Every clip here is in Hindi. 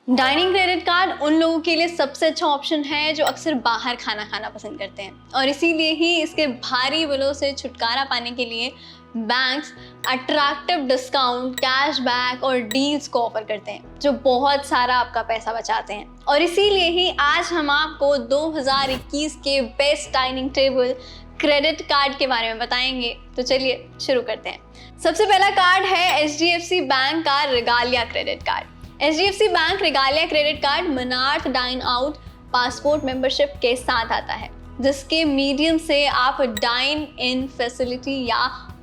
डाइनिंग क्रेडिट कार्ड उन लोगों के लिए सबसे अच्छा ऑप्शन है जो अक्सर बाहर खाना खाना पसंद करते हैं, और इसीलिए ही इसके भारी बिलों से छुटकारा पाने के लिए बैंक्स अट्रैक्टिव डिस्काउंट, कैशबैक और डील्स को ऑफर करते हैं जो बहुत सारा आपका पैसा बचाते हैं। और इसीलिए ही आज हम आपको 2021 के best dining table credit card के बारे में बताएंगे। तो चलिए शुरू करते हैं। सबसे पहला कार्ड है HDFC बैंक का Regalia credit card. HDFC bank Regalia credit card मनार्थ डाइन आउट पासपोर्ट मेंबरशिप के साथ आता है, जिसके मीडियम से आप डाइन इन फैसिलिटी या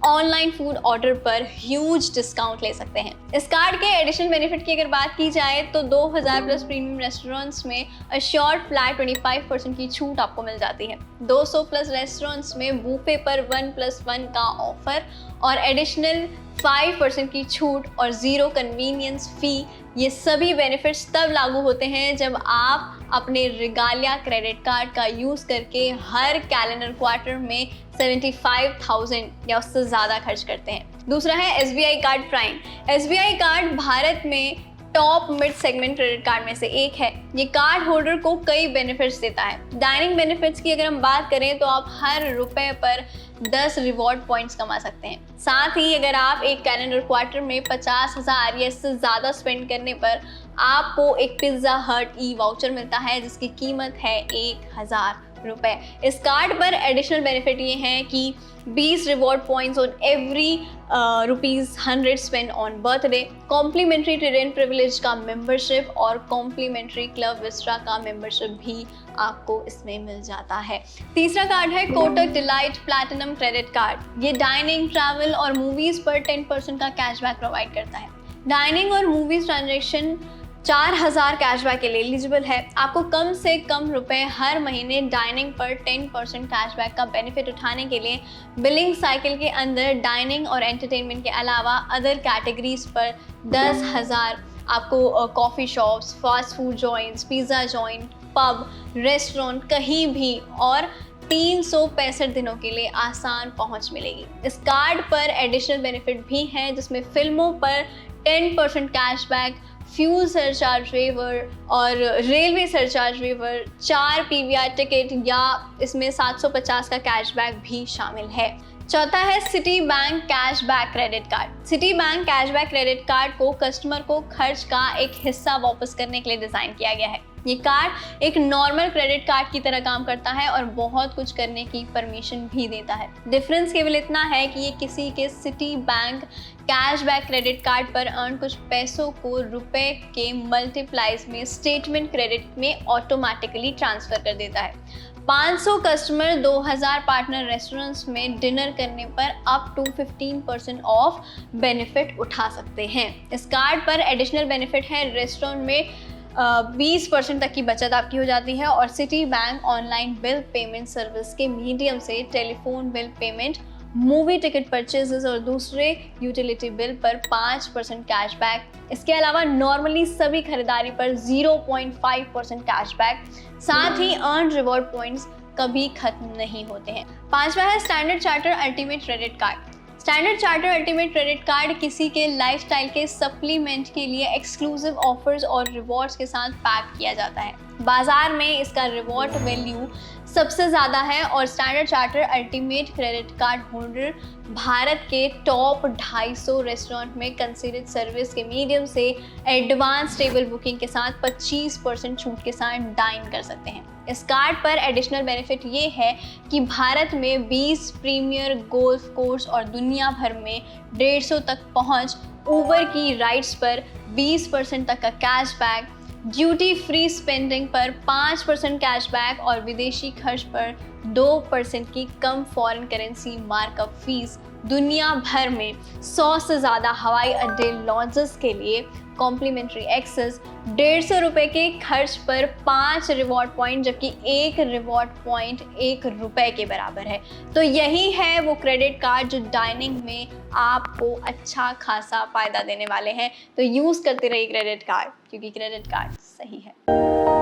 ऑनलाइन फूड ऑर्डर पर ह्यूज डिस्काउंट ले सकते हैं। इस कार्ड के एडिशनल बेनिफिट की अगर बात की जाए तो 2000 प्लस प्रीमियम रेस्टोरेंट्स में अश्योर्ड फ्लैट 25% की छूट आपको मिल जाती है। 200 प्लस रेस्टोरेंट्स में बूफे पर 1+1 का ऑफर और एडिशनल 5% की छूट और 0 कन्वीनियंस फी। ये सभी बेनिफिट्स तब लागू होते हैं जब आप अपने रिगालिया क्रेडिट कार्ड का यूज़ करके हर कैलेंडर क्वार्टर में 75,000 या उससे ज़्यादा खर्च करते हैं। दूसरा है SBI card prime. SBI card Bharat में top mid segment credit card में से एक है। ये कार्ड होल्डर को कई बेनिफिट्स देता है। डाइनिंग बेनिफिट्स की अगर हम बात करें तो आप हर रुपए पर 10 रिवॉर्ड पॉइंट्स कमा सकते हैं। साथ ही अगर आप एक कैलेंडर क्वार्टर में 50,000 या इससे ज़्यादा स्पेंड करने पर आपको एक पिज़्ज़ा हट ई वाउचर मिलता है जिसकी कीमत है 1,000 रुपए। इस कार्ड पर एडिशनल बेनिफिट ये है कि 20 reward points on every ₹100 spend on birthday, complimentary train privilege का मेंबरशिप और कॉम्प्लीमेंट्री क्लब विस्ट्रा का मेंबरशिप भी आपको इसमें मिल जाता है। तीसरा कार्ड है Kotak delight platinum credit card. ये डाइनिंग, ट्रैवल और मूवीज पर 10% का कैशबैक प्रोवाइड करता है। डाइनिंग और मूवीज ट्रांजैक्शन 4,000 कैशबैक के लिए एलिजिबल है। आपको कम से कम रुपए हर महीने डाइनिंग पर 10% कैशबैक का बेनिफिट उठाने के लिए बिलिंग साइकिल के अंदर डाइनिंग और एंटरटेनमेंट के अलावा अदर कैटेगरीज पर 10,000 आपको coffee shops, fast food joints, pizza joint, pub, restaurant कहीं भी और 365 दिनों के लिए आसान पहुंच मिलेगी। इस कार्ड पर एडिशनल बेनिफिट भी हैं जिसमें फिल्मों पर 10% कैशबैक, फ्यूल सरचार्ज वेवर और railway surcharge waiver, 4 PVR ticket या इसमें 750 का कैशबैक भी शामिल है। चौथा है city bank cashback credit card. City bank cashback credit card को कस्टमर को खर्च का एक हिस्सा वापस करने के लिए डिज़ाइन किया गया है। ये कार्ड एक नॉर्मल क्रेडिट कार्ड की तरह काम करता है और बहुत कुछ करने की परमिशन भी देता है। डिफरेंस केवल इतना है कि ये किसी के city bank cashback credit card पर अर्न कुछ पैसों को रुपए के मल्टीप्लाइज में स्टेटमेंट क्रेडिट में ऑटोमेटिकली ट्रांसफर कर देता है। 500 कस्टमर 2000 पार्टनर रेस्टोरेंट्स में डिनर करने पर अप टू 15% ऑफ बेनिफिट उठा सकते हैं। इस कार्ड पर एडिशनल बेनिफिट है रेस्टोरेंट में 20% तक की बचत आपकी हो जाती है और city bank online bill payment service के मीडियम से telephone bill payment, movie ticket purchases और दूसरे यूटिलिटी बिल पर 5% कैशबैक। इसके अलावा नॉर्मली सभी खरीदारी पर 0.5% कैशबैक। साथ ही अर्न रिवॉर्ड पॉइंट्स कभी खत्म नहीं होते हैं। पांचवा है standard charter ultimate credit card. Standard charter ultimate credit card किसी के लाइफस्टाइल के सप्लीमेंट के लिए एक्सक्लूसिव ऑफर्स और रिवॉर्ड्स के साथ पैक किया जाता है। बाजार में इसका रिवॉर्ड वैल्यू सबसे ज़्यादा है और standard charter ultimate credit card holder Bharat के टॉप 250 रेस्टोरेंट में कंसीडर्ड सर्विस के मीडियम से एडवांस टेबल बुकिंग के साथ 25% छूट के साथ डाइन कर सकते हैं। इस कार्ड पर एडिशनल बेनिफिट ये है कि भारत में 20 प्रीमियर गोल्फ कोर्स और दुनिया भर में 150 तक पहुंच, ऊबर की राइड्स पर 20% तक का कैशबैक, ड्यूटी फ्री स्पेंडिंग पर 5% कैशबैक और विदेशी खर्च पर 2% की कम फॉरेन करेंसी मार्कअप फीस, दुनिया भर में 100 से ज़्यादा हवाई अड्डे लॉन्जेस के लिए कॉम्प्लीमेंट्री एक्सेस, 150 रुपये के खर्च पर 5 रिवॉर्ड पॉइंट, जबकि एक रिवॉर्ड पॉइंट 1 रुपये के बराबर है। तो यही है वो क्रेडिट कार्ड जो डाइनिंग में आपको अच्छा खासा फ़ायदा देने वाले हैं। तो यूज़ करते रहिए क्रेडिट कार्ड, क्योंकि क्रेडिट कार्ड सही है।